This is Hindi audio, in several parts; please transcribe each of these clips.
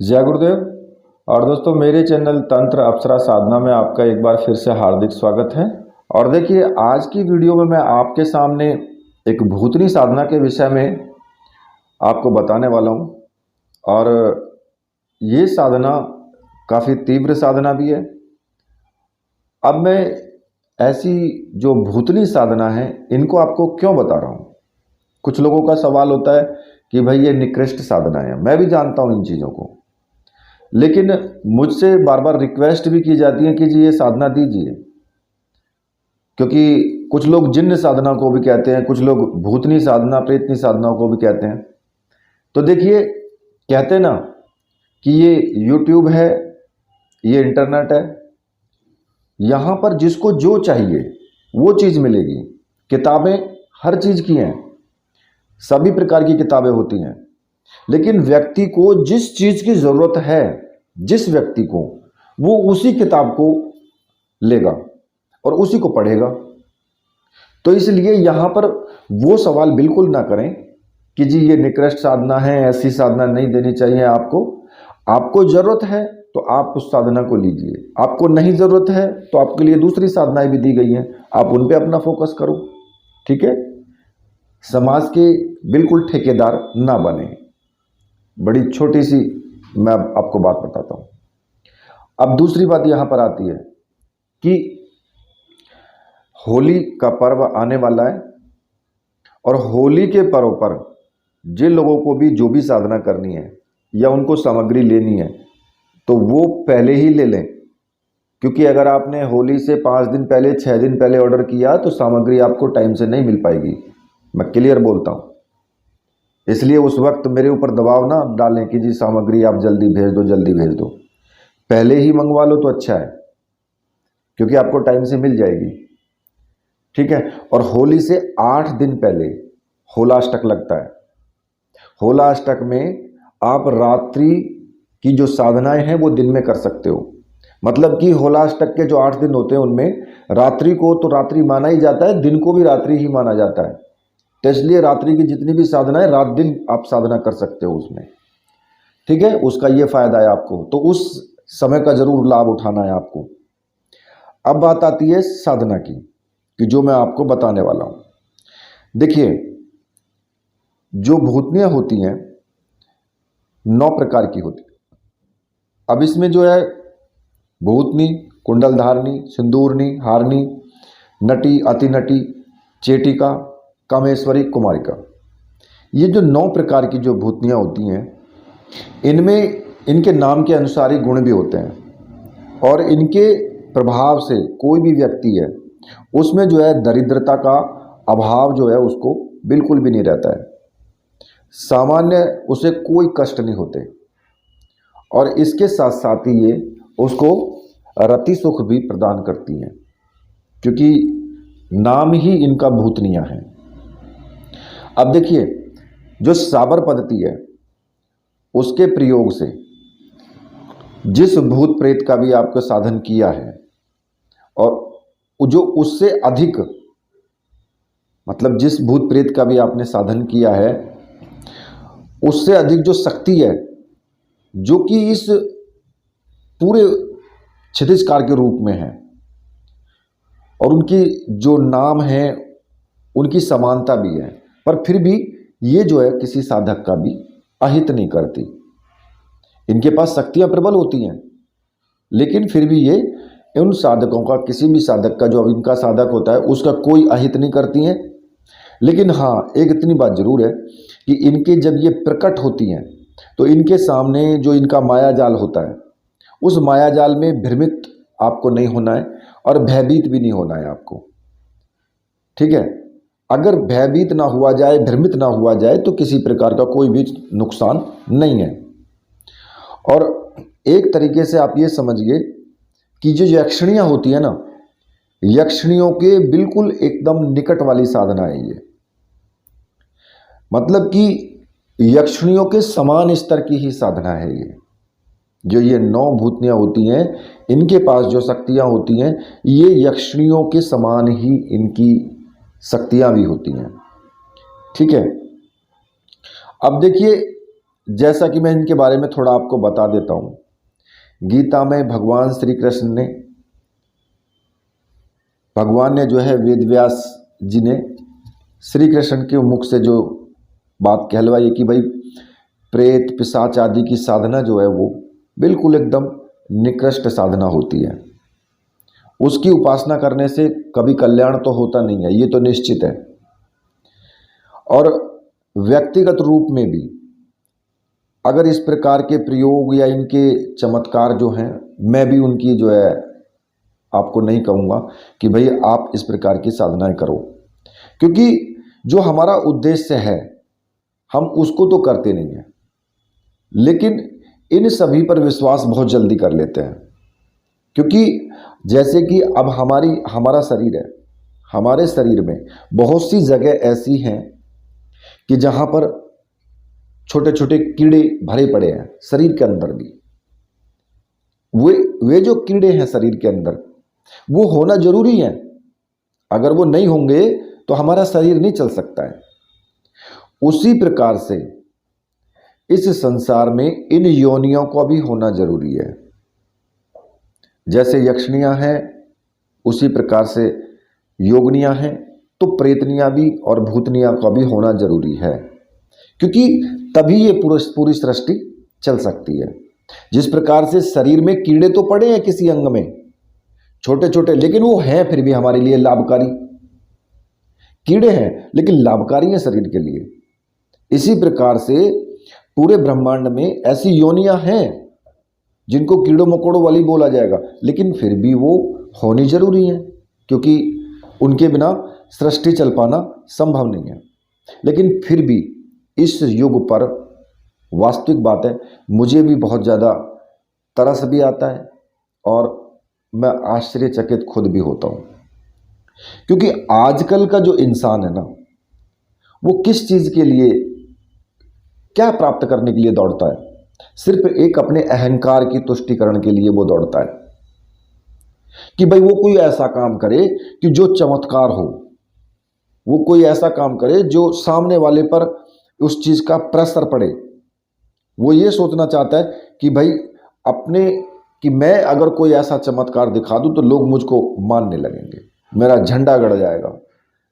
जय गुरुदेव। और दोस्तों, मेरे चैनल तंत्र अप्सरा साधना में आपका एक बार फिर से हार्दिक स्वागत है। और देखिए, आज की वीडियो में मैं आपके सामने एक भूतनी साधना के विषय में आपको बताने वाला हूं। और ये साधना काफ़ी तीव्र साधना भी है। अब मैं ऐसी जो भूतनी साधना है इनको आपको क्यों बता रहा हूं। कुछ लोगों का सवाल होता है कि भाई ये निकृष्ट साधना है। मैं भी जानता हूं इन चीज़ों को, लेकिन मुझसे बार बार रिक्वेस्ट भी की जाती है कि जी ये साधना दीजिए, क्योंकि कुछ लोग जिन्न साधना को भी कहते हैं, कुछ लोग भूतनी साधना प्रेतनी साधना को भी कहते हैं। तो देखिए, कहते हैं ना कि ये यूट्यूब है, ये इंटरनेट है, यहाँ पर जिसको जो चाहिए वो चीज़ मिलेगी। किताबें हर चीज़ की हैं, सभी प्रकार की किताबें होती हैं, लेकिन व्यक्ति को जिस चीज़ की ज़रूरत है, जिस व्यक्ति को, वो उसी किताब को लेगा और उसी को पढ़ेगा। तो इसलिए यहाँ पर वो सवाल बिल्कुल ना करें कि जी ये निकृष्ट साधना है, ऐसी साधना नहीं देनी चाहिए आपको। आपको ज़रूरत है तो आप उस साधना को लीजिए, आपको नहीं ज़रूरत है तो आपके लिए दूसरी साधनाएं भी दी गई हैं, आप उन पे अपना फोकस करो। ठीक है, समाज के बिल्कुल ठेकेदार ना बने। बड़ी छोटी सी मैं आपको बात बताता हूँ। अब दूसरी बात यहाँ पर आती है कि होली का पर्व आने वाला है, और होली के पर्व पर जिन लोगों को भी जो भी साधना करनी है या उनको सामग्री लेनी है तो वो पहले ही ले लें, क्योंकि अगर आपने होली से 5 दिन पहले 6 दिन पहले ऑर्डर किया तो सामग्री आपको टाइम से नहीं मिल पाएगी। मैं क्लियर बोलता हूँ, इसलिए उस वक्त मेरे ऊपर दबाव ना डालें कि जी सामग्री आप जल्दी भेज दो, जल्दी भेज दो। पहले ही मंगवा लो तो अच्छा है, क्योंकि आपको टाइम से मिल जाएगी। ठीक है। और होली से 8 दिन पहले होलाष्टक लगता है। होलाष्टक में आप रात्रि की जो साधनाएं हैं वो दिन में कर सकते हो। मतलब कि होलाष्टक के जो 8 दिन होते हैं उनमें रात्रि को तो रात्रि माना ही जाता है, दिन को भी रात्रि ही माना जाता है। तो इसलिए रात्रि की जितनी भी साधनाएं रात दिन आप साधना कर सकते हो उसमें। ठीक है, उसका ये फायदा है आपको, तो उस समय का जरूर लाभ उठाना है आपको। अब बात आती है साधना की, कि जो मैं आपको बताने वाला हूं। देखिए, जो भूतनियां होती हैं 9 प्रकार की होती है। अब इसमें जो है भूतनी, कुंडलधारणी, सिंदूरनी, हारनी, नटी, अतिनटी, चेटिका, कामेश्वरी, कुमारिका, ये जो 9 प्रकार की जो भूतनियां होती हैं, इनमें इनके नाम के अनुसार ही गुण भी होते हैं, और इनके प्रभाव से कोई भी व्यक्ति है उसमें जो है दरिद्रता का अभाव जो है उसको बिल्कुल भी नहीं रहता है। सामान्य उसे कोई कष्ट नहीं होते, और इसके साथ साथ ही ये उसको रति सुख भी प्रदान करती हैं, क्योंकि नाम ही इनका भूतनिया है। अब देखिए, जो साबर पद्धति है उसके प्रयोग से जिस भूत प्रेत का भी आपको साधन किया है, और जो उससे अधिक, मतलब जिस भूत प्रेत का भी आपने साधन किया है उससे अधिक जो शक्ति है, जो कि इस पूरे क्षितिजकार के रूप में है, और उनकी जो नाम है उनकी समानता भी है, पर फिर भी ये जो है किसी साधक का भी अहित नहीं करती। इनके पास शक्तियां प्रबल होती हैं, लेकिन फिर भी ये उन साधकों का, किसी भी साधक का जो अब इनका साधक होता है उसका कोई अहित नहीं करती हैं। लेकिन हाँ, एक इतनी बात जरूर है कि इनके जब ये प्रकट होती हैं तो इनके सामने जो इनका माया जाल होता है, उस माया जाल में भ्रमित आपको नहीं होना है, और भयभीत भी नहीं होना है आपको। ठीक है, अगर भयभीत ना हुआ जाए, भ्रमित ना हुआ जाए तो किसी प्रकार का कोई भी नुकसान नहीं है। और एक तरीके से आप ये समझिए कि जो यक्षिणियाँ होती है ना, यक्षिणियों के बिल्कुल एकदम निकट वाली साधना है ये। मतलब कि यक्षिणियों के समान स्तर की ही साधना है ये। जो ये 9 भूतनियाँ होती हैं, इनके पास जो शक्तियाँ होती हैं ये यक्षिणियों के समान ही इनकी शक्तियाँ भी होती हैं। ठीक है। अब देखिए, जैसा कि मैं इनके बारे में थोड़ा आपको बता देता हूँ। गीता में भगवान ने जो है वेद व्यास जी ने श्री कृष्ण के मुख से जो बात कहलवाई है कि भाई प्रेत पिशाच आदि की साधना जो है वो बिल्कुल एकदम निकृष्ट साधना होती है। उसकी उपासना करने से कभी कल्याण तो होता नहीं है, ये तो निश्चित है। और व्यक्तिगत रूप में भी अगर इस प्रकार के प्रयोग या इनके चमत्कार जो हैं, मैं भी उनकी जो है आपको नहीं कहूँगा कि भाई आप इस प्रकार की साधनाएं करो, क्योंकि जो हमारा उद्देश्य है हम उसको तो करते नहीं हैं, लेकिन इन सभी पर विश्वास बहुत जल्दी कर लेते हैं। क्योंकि जैसे कि अब हमारा शरीर है, हमारे शरीर में बहुत सी जगह ऐसी हैं कि जहाँ पर छोटे छोटे कीड़े भरे पड़े हैं शरीर के अंदर भी। वे जो कीड़े हैं शरीर के अंदर वो होना जरूरी है। अगर वो नहीं होंगे तो हमारा शरीर नहीं चल सकता है। उसी प्रकार से इस संसार में इन योनियों का भी होना जरूरी है। जैसे यक्षिणियां हैं उसी प्रकार से योगनियां हैं, तो प्रेतनियां भी और भूतनियां का भी होना जरूरी है, क्योंकि तभी ये पूरी सृष्टि चल सकती है। जिस प्रकार से शरीर में कीड़े तो पड़े हैं किसी अंग में छोटे छोटे, लेकिन वो हैं फिर भी हमारे लिए लाभकारी। कीड़े हैं लेकिन लाभकारी हैं शरीर के लिए। इसी प्रकार से पूरे ब्रह्मांड में ऐसी योनियां हैं जिनको कीड़ों मकोड़ों वाली बोला जाएगा, लेकिन फिर भी वो होनी जरूरी है, क्योंकि उनके बिना सृष्टि चल पाना संभव नहीं है। लेकिन फिर भी इस युग पर वास्तविक बात है, मुझे भी बहुत ज़्यादा तरस भी आता है और मैं आश्चर्यचकित खुद भी होता हूँ। क्योंकि आजकल का जो इंसान है ना, वो किस चीज़ के लिए, क्या प्राप्त करने के लिए दौड़ता है? सिर्फ एक अपने अहंकार की तुष्टिकरण के लिए वो दौड़ता है कि भाई वो कोई ऐसा काम करे कि जो चमत्कार हो, वो कोई ऐसा काम करे जो सामने वाले पर उस चीज का प्रेशर पड़े। वो ये सोचना चाहता है कि भाई कि मैं अगर कोई ऐसा चमत्कार दिखा दूं तो लोग मुझको मानने लगेंगे, मेरा झंडा गड़ जाएगा,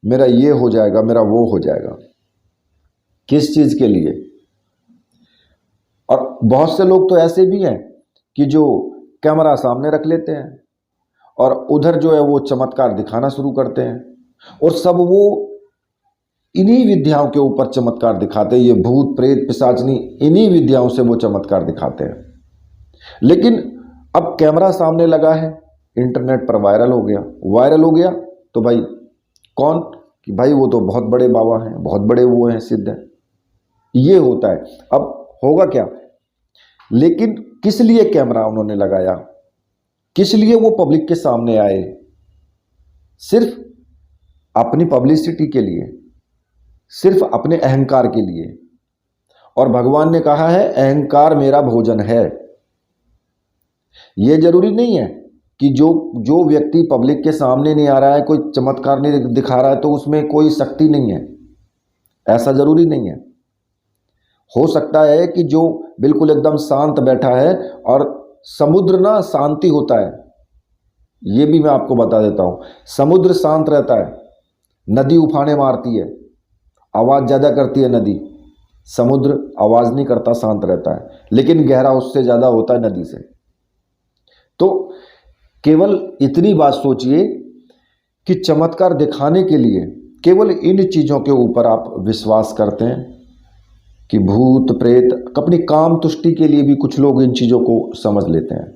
मेरा ये हो जाएगा, मेरा वो हो जाएगा। किस चीज के लिए? और बहुत से लोग तो ऐसे भी हैं कि जो कैमरा सामने रख लेते हैं और उधर जो है वो चमत्कार दिखाना शुरू करते हैं, और सब वो इन्हीं विद्याओं के ऊपर चमत्कार दिखाते हैं। ये भूत प्रेत पिशाचनी, इन्हीं विद्याओं से वो चमत्कार दिखाते हैं। लेकिन अब कैमरा सामने लगा है, इंटरनेट पर वायरल हो गया तो भाई कौन कि भाई वो तो बहुत बड़े बाबा हैं, बहुत बड़े वो हैं, सिद्ध हैं, ये होता है। अब होगा क्या? लेकिन किस लिए कैमरा उन्होंने लगाया, किस लिए वो पब्लिक के सामने आए? सिर्फ अपनी पब्लिसिटी के लिए, सिर्फ अपने अहंकार के लिए। और भगवान ने कहा है अहंकार मेरा भोजन है। यह जरूरी नहीं है कि जो व्यक्ति पब्लिक के सामने नहीं आ रहा है, कोई चमत्कार नहीं दिखा रहा है, तो उसमें कोई शक्ति नहीं है, ऐसा जरूरी नहीं है। हो सकता है कि जो बिल्कुल एकदम शांत बैठा है, और समुद्र ना शांति होता है, ये भी मैं आपको बता देता हूं। समुद्र शांत रहता है, नदी उफाने मारती है, आवाज ज्यादा करती है नदी, समुद्र आवाज नहीं करता, शांत रहता है, लेकिन गहरा उससे ज्यादा होता है नदी से। तो केवल इतनी बात सोचिए कि चमत्कार दिखाने के लिए केवल इन चीजों के ऊपर आप विश्वास करते हैं कि भूत प्रेत, अपनी काम तुष्टि के लिए भी कुछ लोग इन चीजों को समझ लेते हैं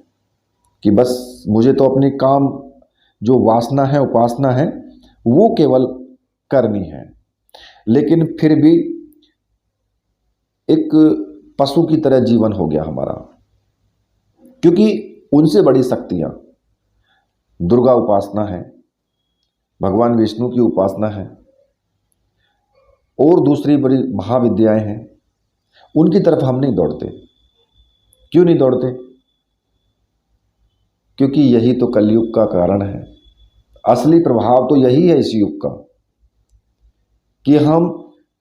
कि बस मुझे तो अपनी काम जो वासना है, उपासना है, वो केवल करनी है। लेकिन फिर भी एक पशु की तरह जीवन हो गया हमारा, क्योंकि उनसे बड़ी शक्तियां दुर्गा उपासना है, भगवान विष्णु की उपासना है, और दूसरी बड़ी महाविद्याएं हैं, उनकी तरफ हम नहीं दौड़ते। क्यों नहीं दौड़ते? क्योंकि यही तो कलयुग का कारण है। असली प्रभाव तो यही है इस युग का कि हम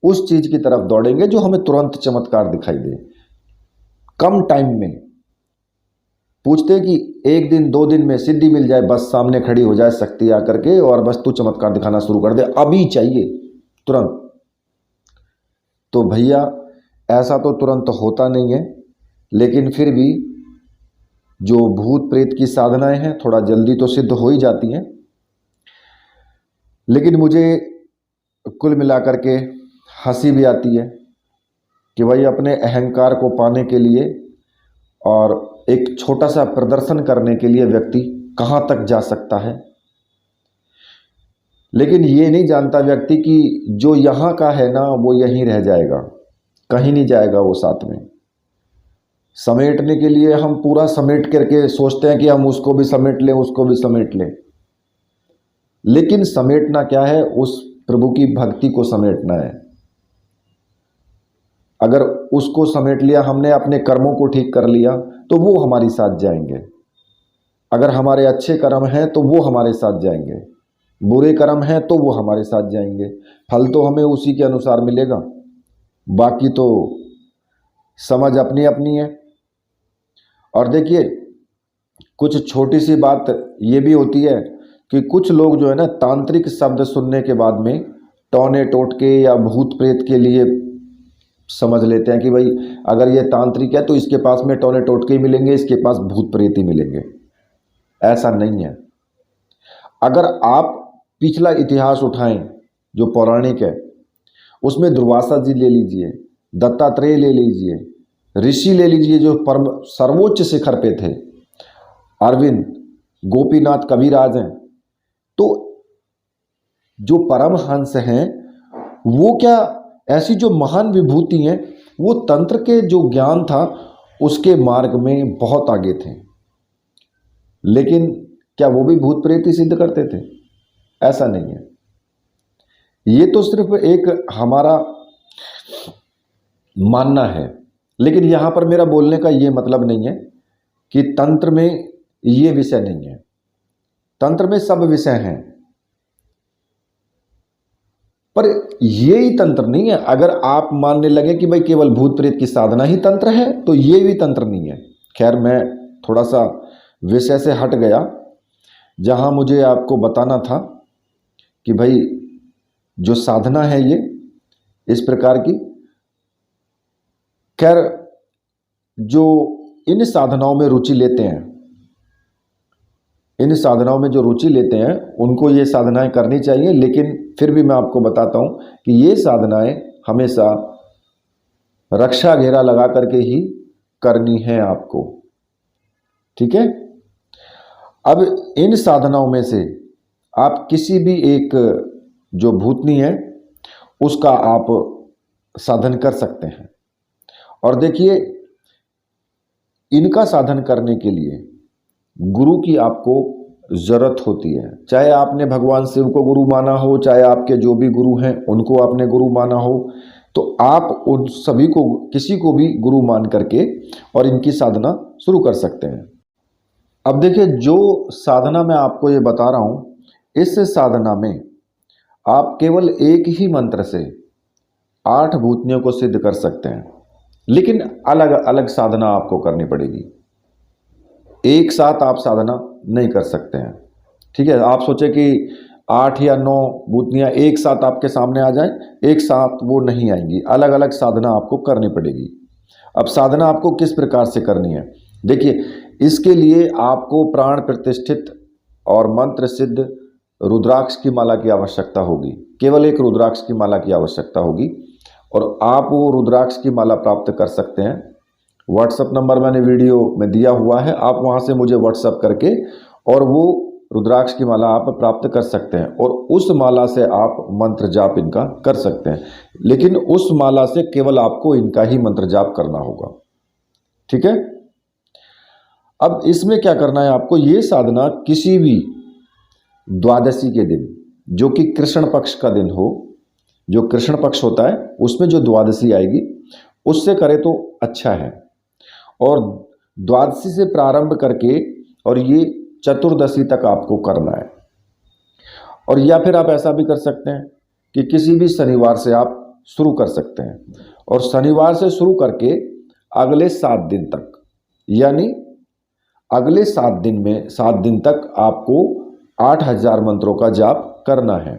उस चीज की तरफ दौड़ेंगे जो हमें तुरंत चमत्कार दिखाई दे, कम टाइम में। पूछते हैं कि एक दिन 2 दिन में सिद्धि मिल जाए, बस सामने खड़ी हो जाए शक्ति आकर के और बस तू चमत्कार दिखाना शुरू कर दे, अभी चाहिए तुरंत। तो भैया ऐसा तो तुरंत होता नहीं है, लेकिन फिर भी जो भूत प्रेत की साधनाएं हैं थोड़ा जल्दी तो सिद्ध हो ही जाती हैं। लेकिन मुझे कुल मिलाकर के हंसी भी आती है कि भाई अपने अहंकार को पाने के लिए और एक छोटा सा प्रदर्शन करने के लिए व्यक्ति कहाँ तक जा सकता है। लेकिन ये नहीं जानता व्यक्ति कि जो यहाँ का है ना वो यहीं रह जाएगा, कहीं नहीं जाएगा वो साथ में। समेटने के लिए हम पूरा समेट करके सोचते हैं कि हम उसको भी समेट लें, उसको भी समेट लें, लेकिन समेटना क्या है, उस प्रभु की भक्ति को समेटना है। अगर उसको समेट लिया हमने, अपने कर्मों को ठीक कर लिया, तो वो हमारे साथ जाएंगे। अगर हमारे अच्छे कर्म हैं तो वो हमारे साथ जाएंगे, बुरे कर्म हैं तो वो हमारे साथ जाएंगे। फल तो हमें उसी के अनुसार मिलेगा, बाकी तो समझ अपनी अपनी है। और देखिए कुछ छोटी सी बात ये भी होती है कि कुछ लोग जो है ना तांत्रिक शब्द सुनने के बाद में टौने टोटके या भूत प्रेत के लिए समझ लेते हैं कि भाई अगर ये तांत्रिक है तो इसके पास में टौने टोटके ही मिलेंगे, इसके पास भूत प्रेत ही मिलेंगे। ऐसा नहीं है। अगर आप पिछला इतिहास उठाएं जो पौराणिक है, उसमें दुर्वासा जी ले लीजिए, दत्तात्रेय ले लीजिए, ऋषि ले लीजिए जो परम सर्वोच्च शिखर पे थे, अरविंद, गोपीनाथ, कबीराज हैं, तो जो परमहंस हैं वो क्या ऐसी जो महान विभूति हैं, वो तंत्र के जो ज्ञान था उसके मार्ग में बहुत आगे थे। लेकिन क्या वो भी भूत प्रेत ही सिद्ध करते थे? ऐसा नहीं है। ये तो सिर्फ एक हमारा मानना है। लेकिन यहां पर मेरा बोलने का ये मतलब नहीं है कि तंत्र में ये विषय नहीं है। तंत्र में सब विषय हैं, पर ये ही तंत्र नहीं है। अगर आप मानने लगे कि भाई केवल भूत प्रेत की साधना ही तंत्र है, तो ये भी तंत्र नहीं है। खैर, मैं थोड़ा सा विषय से हट गया। जहां मुझे आपको बताना था कि भाई जो साधना है ये इस प्रकार की, खैर जो इन साधनाओं में रुचि लेते हैं, इन साधनाओं में जो रुचि लेते हैं उनको ये साधनाएं करनी चाहिए। लेकिन फिर भी मैं आपको बताता हूं कि ये साधनाएं हमेशा रक्षा घेरा लगा करके ही करनी है आपको, ठीक है। अब इन साधनाओं में से आप किसी भी एक जो भूतनी है उसका आप साधन कर सकते हैं। और देखिए इनका साधन करने के लिए गुरु की आपको जरूरत होती है। चाहे आपने भगवान शिव को गुरु माना हो, चाहे आपके जो भी गुरु हैं उनको आपने गुरु माना हो, तो आप उन सभी को, किसी को भी गुरु मान करके और इनकी साधना शुरू कर सकते हैं। अब देखिए जो साधना मैं आपको ये बता रहा हूँ, इस साधना में आप केवल एक ही मंत्र से 8 भूतनियों को सिद्ध कर सकते हैं। लेकिन अलग अलग साधना आपको करनी पड़ेगी, एक साथ आप साधना नहीं कर सकते हैं, ठीक है। आप सोचे कि 8 या 9 भूतनियाँ एक साथ आपके सामने आ जाएं, एक साथ वो नहीं आएंगी, अलग अलग साधना आपको करनी पड़ेगी। अब साधना आपको किस प्रकार से करनी है, देखिए इसके लिए आपको प्राण प्रतिष्ठित और मंत्र सिद्ध रुद्राक्ष की माला की आवश्यकता होगी। केवल एक रुद्राक्ष की माला की आवश्यकता होगी और आप वो रुद्राक्ष की माला प्राप्त कर सकते हैं। व्हाट्सएप नंबर मैंने वीडियो में दिया हुआ है, आप वहां से मुझे व्हाट्सएप करके और वो रुद्राक्ष की माला आप प्राप्त कर सकते हैं और उस माला से आप मंत्र जाप इनका कर सकते हैं। लेकिन उस माला से केवल आपको इनका ही मंत्र जाप करना होगा, ठीक है। अब इसमें क्या करना है आपको, ये साधना किसी भी द्वादशी के दिन, जो कि कृष्ण पक्ष का दिन हो, जो कृष्ण पक्ष होता है उसमें जो द्वादशी आएगी उससे करे तो अच्छा है। और द्वादशी से प्रारंभ करके और ये चतुर्दशी तक आपको करना है। और या फिर आप ऐसा भी कर सकते हैं कि किसी भी शनिवार से आप शुरू कर सकते हैं और शनिवार से शुरू करके अगले 7 दिन तक, यानी अगले 7 दिन तक आपको 8000 मंत्रों का जाप करना है।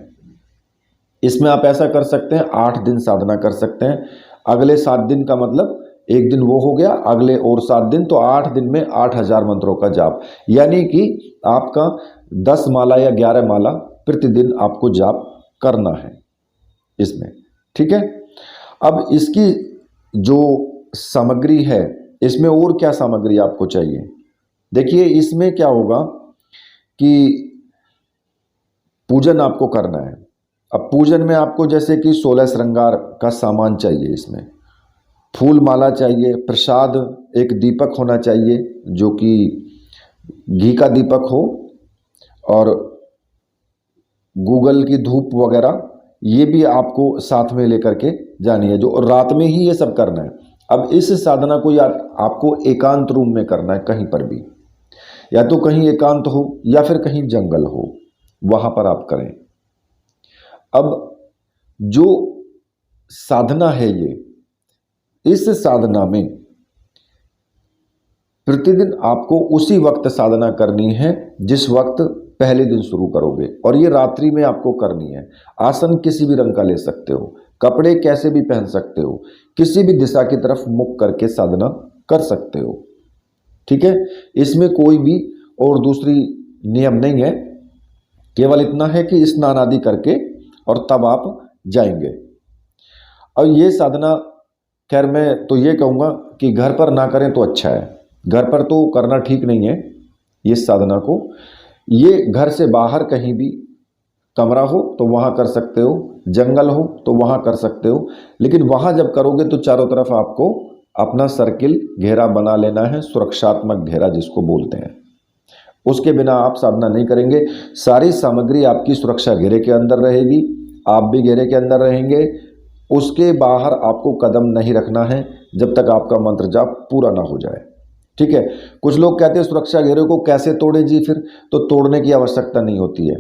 इसमें आप ऐसा कर सकते हैं, 8 दिन साधना कर सकते हैं। अगले 7 दिन का मतलब एक दिन वो हो गया, अगले और 7 दिन, तो 8 दिन में 8000 मंत्रों का जाप, यानी कि आपका 10 माला या 11 माला प्रतिदिन आपको जाप करना है इसमें। ठीक है। अब इसकी जो सामग्री है, इसमें और क्या सामग्री आपको चाहिए? देखिए, इसमें क्या होगा कि पूजन आपको करना है। अब पूजन में आपको जैसे कि 16 श्रृंगार का सामान चाहिए, इसमें फूल माला चाहिए, प्रसाद, एक दीपक होना चाहिए जो कि घी का दीपक हो, और गूगल की धूप वगैरह ये भी आपको साथ में लेकर के जानी है, जो रात में ही ये सब करना है। अब इस साधना को आपको एकांत रूम में करना है, कहीं पर भी, या तो कहीं एकांत हो या फिर कहीं जंगल हो, वहां पर आप करें। अब जो साधना है ये, इस साधना में प्रतिदिन आपको उसी वक्त साधना करनी है जिस वक्त पहले दिन शुरू करोगे, और ये रात्रि में आपको करनी है। आसन किसी भी रंग का ले सकते हो, कपड़े कैसे भी पहन सकते हो, किसी भी दिशा की तरफ मुख करके साधना कर सकते हो। ठीक है। इसमें कोई भी और दूसरी नियम नहीं है, केवल इतना है कि स्नान आदि करके और तब आप जाएंगे। और ये साधना, खैर मैं तो ये कहूँगा कि घर पर ना करें तो अच्छा है, घर पर तो करना ठीक नहीं है ये साधना को। ये घर से बाहर कहीं भी कमरा हो तो वहाँ कर सकते हो, जंगल हो तो वहाँ कर सकते हो, लेकिन वहाँ जब करोगे तो चारों तरफ आपको अपना सर्किल घेरा बना लेना है, सुरक्षात्मक घेरा जिसको बोलते हैं। उसके बिना आप साधना नहीं करेंगे। सारी सामग्री आपकी सुरक्षा घेरे के अंदर रहेगी, आप भी घेरे के अंदर रहेंगे। उसके बाहर आपको कदम नहीं रखना है जब तक आपका मंत्र जाप पूरा ना हो जाए। ठीक है। कुछ लोग कहते हैं सुरक्षा घेरे को कैसे तोड़े जी, फिर तो तोड़ने की आवश्यकता नहीं होती है।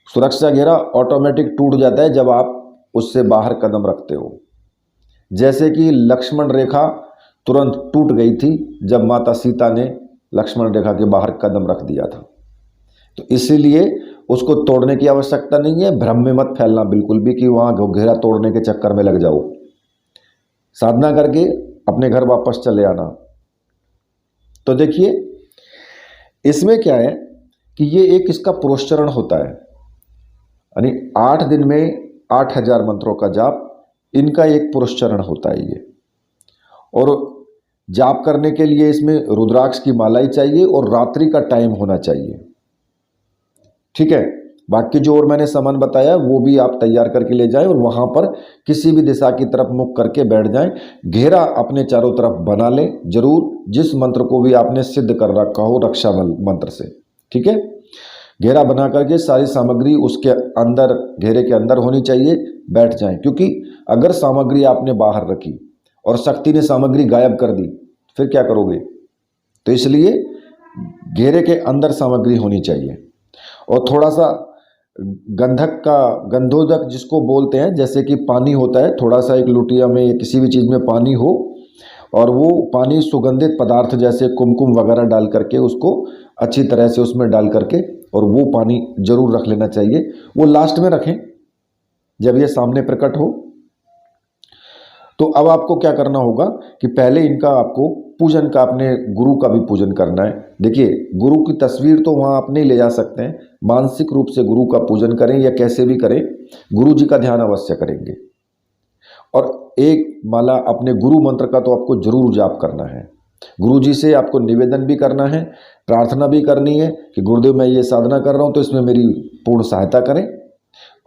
सुरक्षा घेरा ऑटोमेटिक टूट जाता है जब आप उससे बाहर कदम रखते हो। जैसे कि लक्ष्मण रेखा तुरंत टूट गई थी जब माता सीता ने लक्ष्मण रेखा के बाहर कदम रख दिया था। तो इसीलिए उसको तोड़ने की आवश्यकता नहीं है। भ्रम में मत फैलना बिल्कुल भी कि वहाँ घेरा तोड़ने के चक्कर में लग जाओ। साधना करके अपने घर वापस चले आना। तो देखिए, इसमें क्या है कि ये एक इसका पुरस्चरण होता है, यानी 8 दिन में 8000 मंत्रों का जाप, इनका एक पुरस्चरण होता है ये। और जाप करने के लिए इसमें रुद्राक्ष की माला ही चाहिए और रात्रि का टाइम होना चाहिए। ठीक है। बाकी जो और मैंने सामान बताया वो भी आप तैयार करके ले जाएं और वहां पर किसी भी दिशा की तरफ मुख करके बैठ जाएं। घेरा अपने चारों तरफ बना लें जरूर, जिस मंत्र को भी आपने सिद्ध कर रखा हो रक्षा मंत्र से। ठीक है। घेरा बना करके सारी सामग्री उसके अंदर, घेरे के अंदर होनी चाहिए, बैठ जाएं। क्योंकि अगर सामग्री आपने बाहर रखी और शक्ति ने सामग्री गायब कर दी फिर क्या करोगे? तो इसलिए घेरे के अंदर सामग्री होनी चाहिए। और थोड़ा सा गंधक का, गंधोदक जिसको बोलते हैं, जैसे कि पानी होता है, थोड़ा सा एक लुटिया में या किसी भी चीज़ में पानी हो, और वो पानी सुगंधित पदार्थ जैसे कुमकुम वगैरह डाल करके उसको अच्छी तरह से उसमें डाल करके, और वो पानी जरूर रख लेना चाहिए। वो लास्ट में रखें जब ये सामने प्रकट हो। तो अब आपको क्या करना होगा कि पहले इनका आपको पूजन का, अपने गुरु का भी पूजन करना है। देखिए, गुरु की तस्वीर तो वहाँ आप नहीं ले जा सकते हैं, मानसिक रूप से गुरु का पूजन करें या कैसे भी करें, गुरु जी का ध्यान अवश्य करेंगे। और एक माला अपने गुरु मंत्र का तो आपको जरूर जाप करना है। गुरु जी से आपको निवेदन भी करना है, प्रार्थना भी करनी है कि गुरुदेव मैं ये साधना कर रहा हूँ तो इसमें मेरी पूर्ण सहायता करें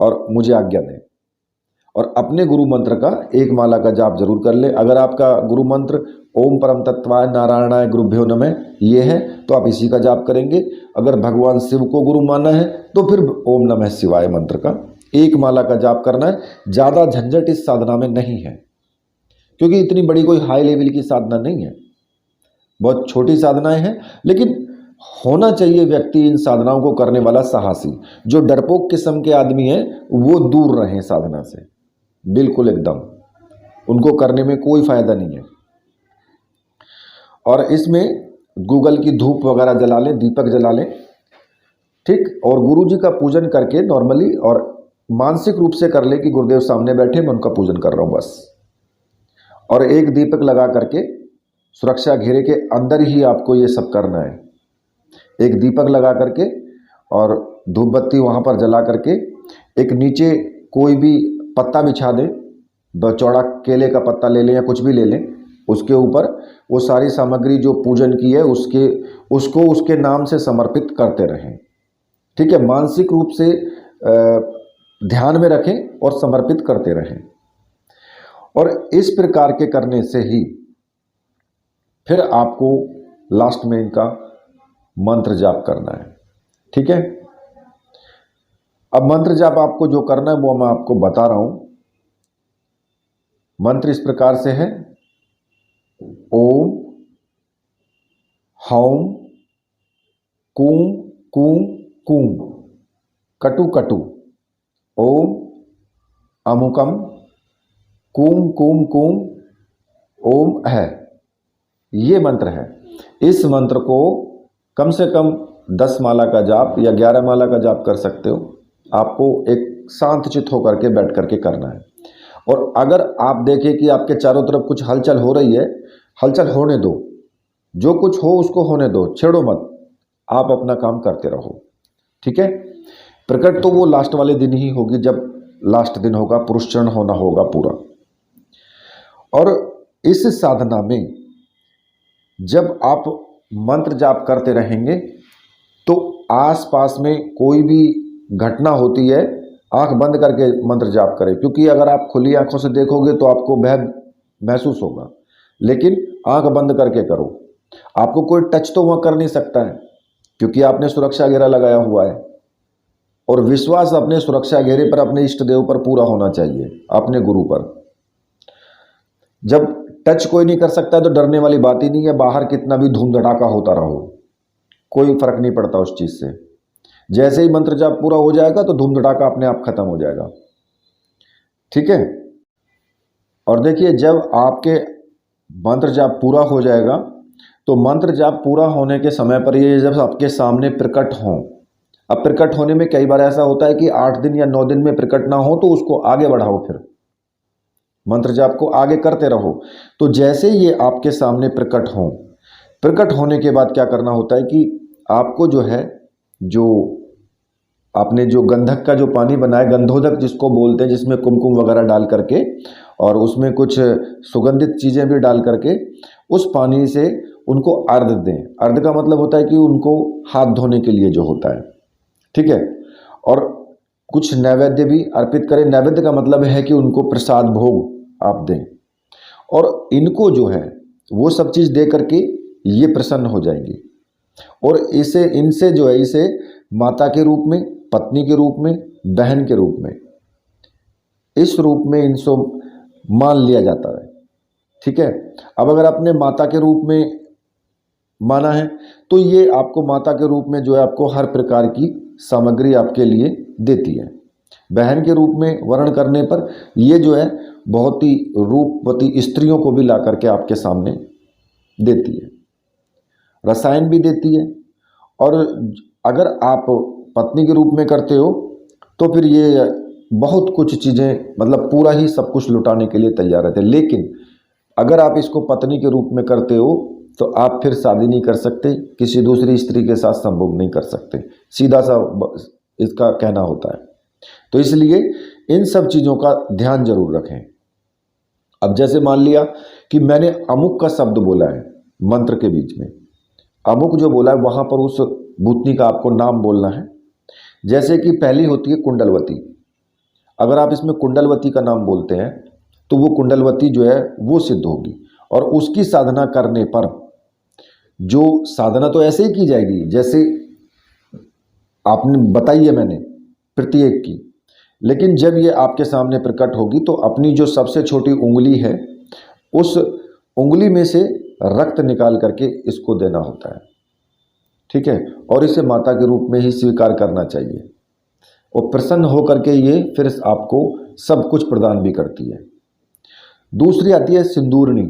और मुझे आज्ञा दें। और अपने गुरु मंत्र का एक माला का जाप जरूर कर ले। अगर आपका गुरु मंत्र ओम परम तत्वाय नारायणाय गुरुभ्यो नमः ये है तो आप इसी का जाप करेंगे। अगर भगवान शिव को गुरु माना है तो फिर ओम नमः शिवाय मंत्र का एक माला का जाप करना है। ज़्यादा झंझट इस साधना में नहीं है, क्योंकि इतनी बड़ी कोई हाई लेवल की साधना नहीं है, बहुत छोटी साधनाएं हैं। लेकिन होना चाहिए व्यक्ति इन साधनाओं को करने वाला साहसी। जो डरपोक किस्म के आदमी हैं वो दूर रहें साधना से, बिल्कुल एकदम, उनको करने में कोई फायदा नहीं है। और इसमें गूगल की धूप वगैरह जला लें, दीपक जला लें, ठीक। और गुरु जी का पूजन करके नॉर्मली और मानसिक रूप से कर ले कि गुरुदेव सामने बैठे, मैं उनका पूजन कर रहा हूँ बस। और एक दीपक लगा करके सुरक्षा घेरे के अंदर ही आपको ये सब करना है। एक दीपक लगा करके और धूप बत्ती वहाँ पर जला करके एक नीचे कोई भी पत्ता बिछा दें, चौड़ा केले का पत्ता ले लें या कुछ भी ले लें, उसके ऊपर वो सारी सामग्री जो पूजन की है उसको उसके नाम से समर्पित करते रहें, ठीक है। मानसिक रूप से ध्यान में रखें और समर्पित करते रहें। और इस प्रकार के करने से ही फिर आपको लास्ट में इनका मंत्र जाप करना है, ठीक है। अब मंत्र जाप आपको जो करना है वो मैं आपको बता रहा हूं। मंत्र इस प्रकार से है, ओम हौम कूम कूम कूम कटु कटु ओम अमुकम कूम कूम कूम ओम है। ये मंत्र है। इस मंत्र को कम से कम 10 माला का जाप या 11 माला का जाप कर सकते हो। आपको एक शांत चित्त होकर के बैठ करके करना है। और अगर आप देखें कि आपके चारों तरफ कुछ हलचल हो रही है, हलचल होने दो, जो कुछ हो उसको होने दो, छेड़ो मत, आप अपना काम करते रहो, ठीक है। प्रकट तो वो लास्ट वाले दिन ही होगी, जब लास्ट दिन होगा, पुरुषचरण होना होगा पूरा। और इस साधना में जब आप मंत्र जाप करते रहेंगे तो आसपास में कोई भी घटना होती है, आंख बंद करके मंत्र जाप करें, क्योंकि अगर आप खुली आंखों से देखोगे तो आपको भय महसूस होगा, लेकिन आंख बंद करके करो। आपको कोई टच तो वहाँ कर नहीं सकता है, क्योंकि आपने सुरक्षा घेरा लगाया हुआ है। और विश्वास अपने सुरक्षा घेरे पर, अपने इष्ट देव पर पूरा होना चाहिए, अपने गुरु पर। जब टच कोई नहीं कर सकता है तो डरने वाली बात ही नहीं है। बाहर कितना भी धूम धड़ाका होता रहो, कोई फर्क नहीं पड़ता उस चीज़ से। जैसे ही मंत्र जाप पूरा हो जाएगा तो धूम धड़ाका अपने आप खत्म हो जाएगा, ठीक है। और देखिए, जब आपके मंत्र जाप पूरा हो जाएगा तो मंत्र जाप पूरा होने के समय पर ये जब आपके सामने प्रकट हों, अब प्रकट होने में कई बार ऐसा होता है कि 8 दिन या 9 दिन में प्रकट ना हो, तो उसको आगे बढ़ाओ, फिर मंत्र जाप को आगे करते रहो। तो जैसे ये आपके सामने प्रकट हों, प्रकट होने के बाद क्या करना होता है कि आपको जो है, जो आपने जो गंधक का जो पानी बनाया, गंधोदक जिसको बोलते हैं, जिसमें कुमकुम वगैरह डाल करके और उसमें कुछ सुगंधित चीज़ें भी डाल करके, उस पानी से उनको अर्घ दें। अर्घ का मतलब होता है कि उनको हाथ धोने के लिए जो होता है, ठीक है। और कुछ नैवेद्य भी अर्पित करें। नैवेद्य का मतलब है कि उनको प्रसाद भोग आप दें, और इनको जो है वो सब चीज़ दे करके ये प्रसन्न हो जाएंगी। और इनसे जो है, इसे माता के रूप में, पत्नी के रूप में, बहन के रूप में, इस रूप में इनको मान लिया जाता है, ठीक है। अब अगर आपने माता के रूप में माना है तो ये आपको माता के रूप में जो है आपको हर प्रकार की सामग्री आपके लिए देती है। बहन के रूप में वर्ण करने पर ये जो है बहुत ही रूपवती स्त्रियों को भी ला करके आपके सामने देती है, रसायन भी देती है। और अगर आप पत्नी के रूप में करते हो तो फिर ये बहुत कुछ चीज़ें, मतलब पूरा ही सब कुछ लुटाने के लिए तैयार रहते हैं। लेकिन अगर आप इसको पत्नी के रूप में करते हो तो आप फिर शादी नहीं कर सकते, किसी दूसरी स्त्री के साथ संभोग नहीं कर सकते, सीधा सा इसका कहना होता है। तो इसलिए इन सब चीज़ों का ध्यान जरूर रखें। अब जैसे मान लिया कि मैंने अमुक का शब्द बोला है मंत्र के बीच में, अमुक जो बोला है वहाँ पर उस भूतनी का आपको नाम बोलना है। जैसे कि पहली होती है कुंडलवती, अगर आप इसमें कुंडलवती का नाम बोलते हैं तो वो कुंडलवती जो है वो सिद्ध होगी। और उसकी साधना करने पर, जो साधना तो ऐसे ही की जाएगी जैसे आपने बताई है मैंने प्रत्येक की, लेकिन जब ये आपके सामने प्रकट होगी तो अपनी जो सबसे छोटी उंगली है उस उंगली में से रक्त निकाल करके इसको देना होता है, ठीक है। और इसे माता के रूप में ही स्वीकार करना चाहिए, और प्रसन्न होकर के ये फिर आपको सब कुछ प्रदान भी करती है। दूसरी आती है सिंदूरनी,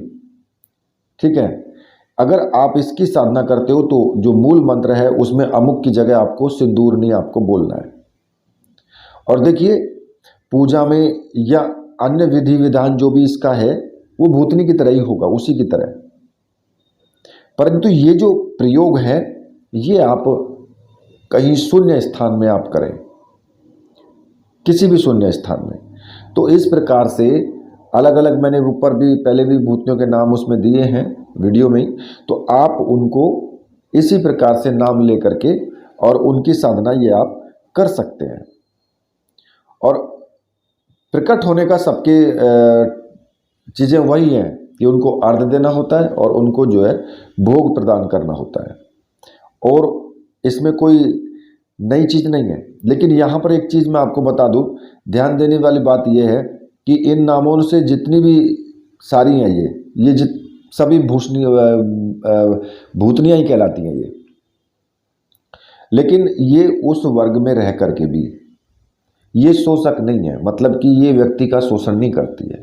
ठीक है। अगर आप इसकी साधना करते हो तो जो मूल मंत्र है उसमें अमुक की जगह आपको सिंदूर नहीं आपको बोलना है। और देखिए पूजा में या अन्य विधि विधान जो भी इसका है वो भूतनी की तरह ही होगा, उसी की तरह। परंतु ये जो प्रयोग है ये आप कहीं शून्य स्थान में आप करें, किसी भी शून्य स्थान में। तो इस प्रकार से अलग अलग मैंने ऊपर भी पहले भी भूतनियों के नाम उसमें दिए हैं वीडियो में ही, तो आप उनको इसी प्रकार से नाम ले करके और उनकी साधना ये आप कर सकते हैं। और प्रकट होने का सबके चीज़ें वही हैं कि उनको अर्घ्य देना होता है और उनको जो है भोग प्रदान करना होता है, और इसमें कोई नई चीज़ नहीं है। लेकिन यहाँ पर एक चीज़ मैं आपको बता दूँ, ध्यान देने वाली बात यह है कि इन नामों से जितनी भी सारी हैं ये सभी भूतनियाँ ही कहलाती हैं ये। लेकिन ये उस वर्ग में रह करके भी ये शोषक नहीं है, मतलब कि ये व्यक्ति का शोषण नहीं करती है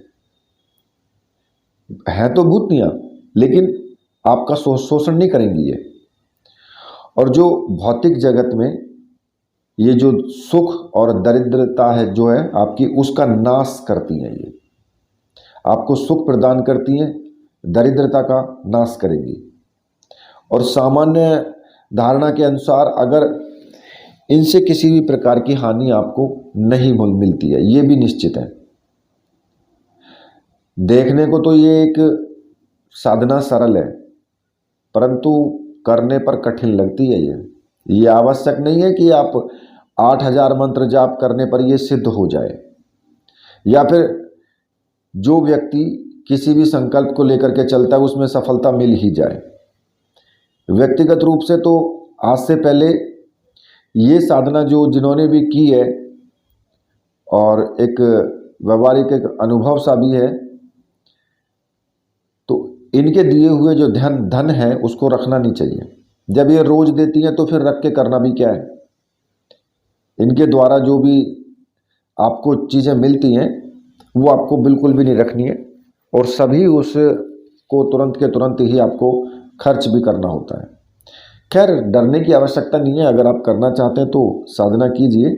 तो भूतनियाँ, लेकिन आपका शोषण नहीं करेंगी ये। और जो भौतिक जगत में ये जो सुख और दरिद्रता है जो है आपकी, उसका नाश करती हैं ये। आपको सुख प्रदान करती हैं, दरिद्रता का नाश करेंगी। और सामान्य धारणा के अनुसार अगर इनसे किसी भी प्रकार की हानि आपको नहीं मिलती है, ये भी निश्चित है। देखने को तो ये एक साधना सरल है, परंतु करने पर कठिन लगती है ये आवश्यक नहीं है कि आप 8000 मंत्र जाप करने पर ये सिद्ध हो जाए, या फिर जो व्यक्ति किसी भी संकल्प को लेकर के चलता है उसमें सफलता मिल ही जाए। व्यक्तिगत रूप से तो आज से पहले ये साधना जो जिन्होंने भी की है, और एक व्यवहारिक एक अनुभव सा भी है, तो इनके दिए हुए जो धन है उसको रखना नहीं चाहिए। जब ये रोज देती हैं तो फिर रख के करना भी क्या है। इनके द्वारा जो भी आपको चीज़ें मिलती हैं वो आपको बिल्कुल भी नहीं रखनी है, और सभी उसको तुरंत के तुरंत ही आपको खर्च भी करना होता है। खैर डरने की आवश्यकता नहीं है, अगर आप करना चाहते हैं तो साधना कीजिए,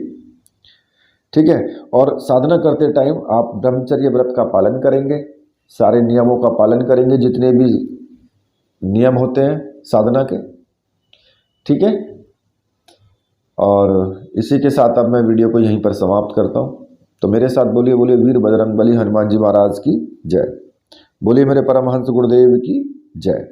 ठीक है। और साधना करते टाइम आप ब्रह्मचर्य व्रत का पालन करेंगे, सारे नियमों का पालन करेंगे, जितने भी नियम होते हैं साधना के, ठीक है। और इसी के साथ अब मैं वीडियो को यहीं पर समाप्त करता हूँ। तो मेरे साथ बोलिए बोलिए वीर बजरंगबली हनुमान जी महाराज की जय। बोलिए मेरे परमहंस गुरुदेव की जय।